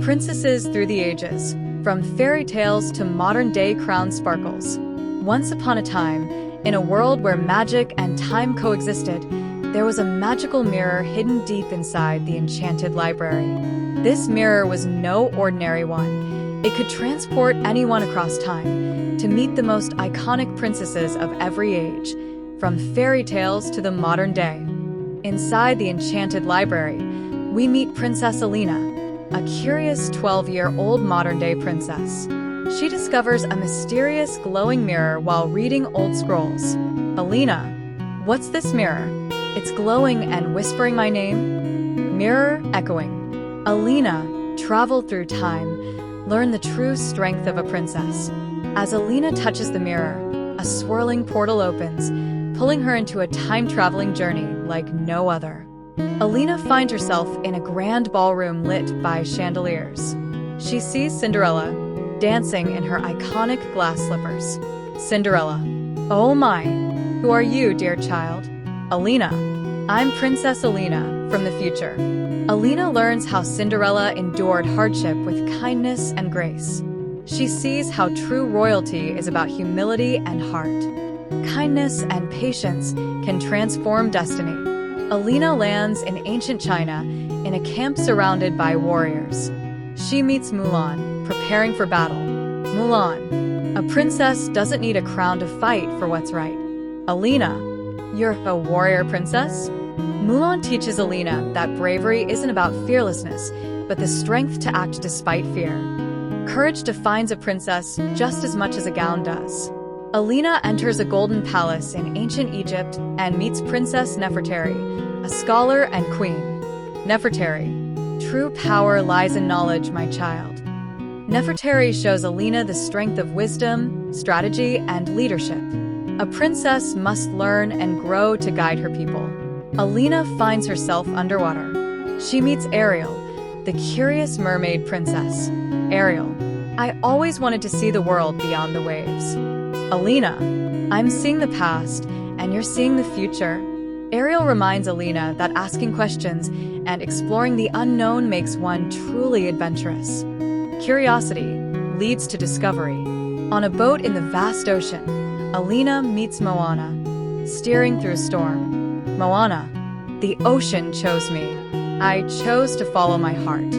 Princesses through the ages, from fairy tales to modern-day crown sparkles. Once upon a time, in a world where magic and time coexisted, there was a magical mirror hidden deep inside the enchanted library. This mirror was no ordinary one. It could transport anyone across time to meet the most iconic princesses of every age, from fairy tales to the modern day. Inside the enchanted library, we meet Princess Elina, a curious 12-year-old modern-day princess. She discovers a mysterious glowing mirror while reading old scrolls. Elina, what's this mirror? It's glowing and whispering my name? Mirror echoing. Elina, travel through time, learn the true strength of a princess. As Elina touches the mirror, a swirling portal opens, pulling her into a time-traveling journey like no other. Elina finds herself in a grand ballroom lit by chandeliers. She sees Cinderella, dancing in her iconic glass slippers. Cinderella, oh my, who are you, dear child? Elina, I'm Princess Elina from the future. Elina learns how Cinderella endured hardship with kindness and grace. She sees how true royalty is about humility and heart. Kindness and patience can transform destiny. Elina lands in ancient China in a camp surrounded by warriors. She meets Mulan, preparing for battle. Mulan, a princess doesn't need a crown to fight for what's right. Elina, you're a warrior princess? Mulan teaches Elina that bravery isn't about fearlessness, but the strength to act despite fear. Courage defines a princess just as much as a gown does. Elina enters a golden palace in ancient Egypt and meets Princess Nefertari, a scholar and queen. Nefertari, true power lies in knowledge, my child. Nefertari shows Elina the strength of wisdom, strategy, and leadership. A princess must learn and grow to guide her people. Elina finds herself underwater. She meets Ariel, the curious mermaid princess. Ariel, I always wanted to see the world beyond the waves. Elina, I'm seeing the past, and you're seeing the future. Ariel reminds Elina that asking questions and exploring the unknown makes one truly adventurous. Curiosity leads to discovery. On a boat in the vast ocean, Elina meets Moana, steering through a storm. Moana, the ocean chose me. I chose to follow my heart.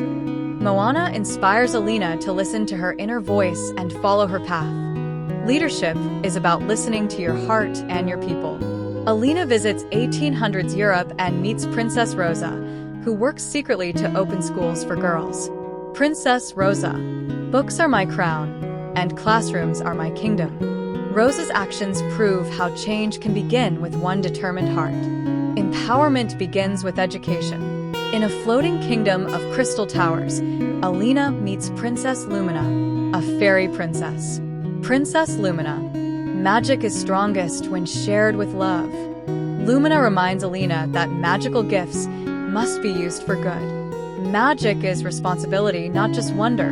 Moana inspires Elina to listen to her inner voice and follow her path. Leadership is about listening to your heart and your people. Elina visits 1800s Europe and meets Princess Rosa, who works secretly to open schools for girls. Princess Rosa, books are my crown, and classrooms are my kingdom. Rosa's actions prove how change can begin with one determined heart. Empowerment begins with education. In a floating kingdom of crystal towers, Elina meets Princess Lumina, a fairy princess. Princess Lumina, magic is strongest when shared with love. Lumina reminds Elina that magical gifts must be used for good. Magic is responsibility, not just wonder.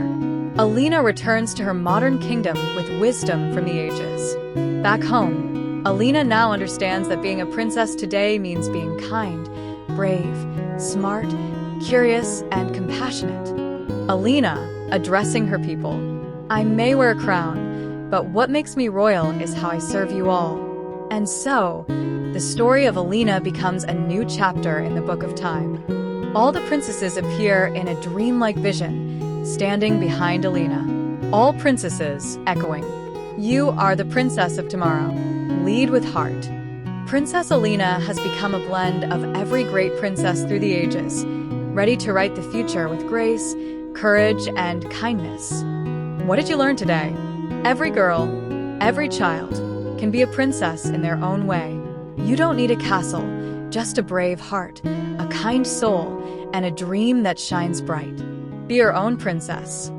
Elina returns to her modern kingdom with wisdom from the ages. Back home, Elina now understands that being a princess today means being kind, brave, smart, curious, and compassionate. Elina, addressing her people, I may wear a crown, but what makes me royal is how I serve you all. And so, the story of Elina becomes a new chapter in the Book of Time. All the princesses appear in a dreamlike vision, standing behind Elina. All princesses echoing, you are the princess of tomorrow. Lead with heart. Princess Elina has become a blend of every great princess through the ages, ready to write the future with grace, courage, and kindness. What did you learn today? Every girl, every child, can be a princess in their own way. You don't need a castle, just a brave heart, a kind soul, and a dream that shines bright. Be your own princess.